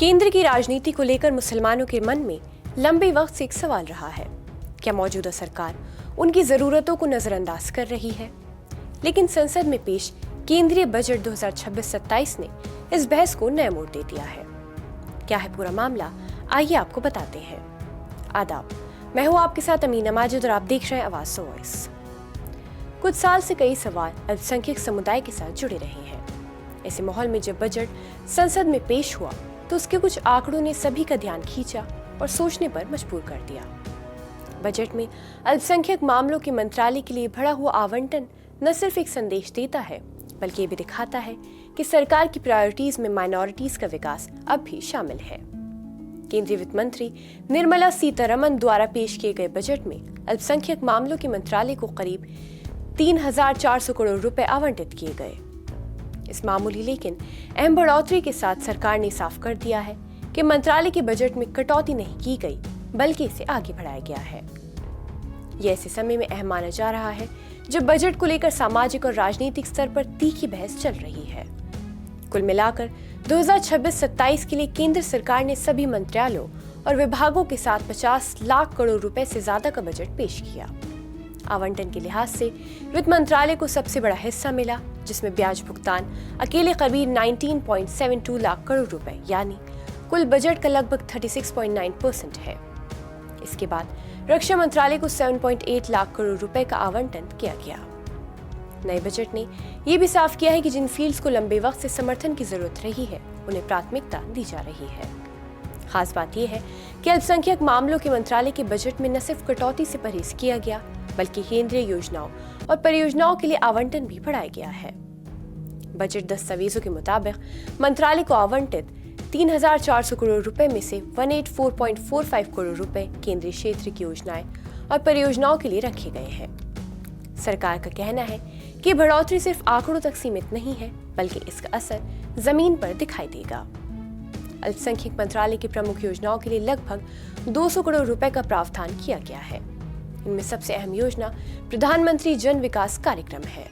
केंद्र की राजनीति को लेकर मुसलमानों के मन में लंबे वक्त से एक सवाल रहा है, क्या मौजूदा सरकार उनकी जरूरतों को नजरअंदाज कर रही है? लेकिन संसद में पेश केंद्रीय बजट 2026-27 ने इस बहस को नया मोड़ दे दिया है। क्या है पूरा मामला, आइए आपको बताते हैं। आदाब, मैं हूं आपके साथ अमीना माजिद और आप देख रहे हैं आवाज वॉइस। कुछ साल से कई सवाल अल्पसंख्यक समुदाय के साथ जुड़े रहे हैं। ऐसे माहौल में जब बजट संसद में पेश हुआ तो उसके कुछ आंकड़ों ने सभी का ध्यान खींचा और सोचने पर मजबूर कर दिया। बजट में अल्पसंख्यक मामलों के मंत्रालय के लिए बढ़ा हुआ आवंटन न सिर्फ एक संदेश देता है, बल्कि ये भी दिखाता है कि सरकार की प्रायोरिटीज में माइनॉरिटीज का विकास अब भी शामिल है। केंद्रीय वित्त मंत्री निर्मला सीतारमण द्वारा पेश किए गए बजट में अल्पसंख्यक मामलों के मंत्रालय को करीब 3,400 करोड़ रुपए आवंटित किए गए। इस मामूली लेकिन अहम बढ़ोतरी के साथ सरकार ने साफ कर दिया है कि मंत्रालय के बजट में कटौती नहीं की गई, बल्कि इसे आगे बढ़ाया गया है। यह ऐसे समय में अहम माना जा रहा है जब बजट को लेकर सामाजिक और राजनीतिक स्तर पर तीखी बहस चल रही है। कुल मिलाकर 2026-27 के लिए केंद्र सरकार ने सभी मंत्रालयों और विभागों के साथ 50 लाख करोड़ रुपए से ज्यादा का बजट पेश किया। आवंटन के लिहाज से वित्त मंत्रालय को सबसे बड़ा हिस्सा मिला, जिसमें ब्याज भुगतान अकेले करीब 19.72 लाख करोड़ रुपए यानी कुल बजट का लगभग 36.9% है। इसके बाद रक्षा मंत्रालय को 7.8 लाख करोड़ रुपए का आवंटन किया गया। नए बजट ने यह भी साफ किया है कि जिन फील्ड्स को लंबे वक्त से समर्थन की जरूरत रही है, उन्हें प्राथमिकता दी जा रही है। खास बात यह है कि अल्पसंख्यक मामलों के मंत्रालय के बजट में न सिर्फ कटौती से परहेज किया गया, बल्कि केंद्रीय योजनाओं और परियोजनाओं के लिए आवंटन भी बढ़ाया गया है। बजट दस्तावेजों के मुताबिक मंत्रालय को आवंटित 3,400 करोड़ रुपए में से 184.45 करोड़ रुपए केंद्रीय क्षेत्र की योजनाएं और परियोजनाओं के लिए रखे गए हैं। सरकार का कहना है कि बढ़ोतरी सिर्फ आंकड़ों तक सीमित नहीं है, बल्कि इसका असर जमीन पर दिखाई देगा। अल्पसंख्यक मंत्रालय की प्रमुख योजनाओं के लिए लगभग 200 करोड़ रुपए का प्रावधान किया गया है। इनमें सबसे अहम योजना प्रधानमंत्री जन विकास कार्यक्रम है।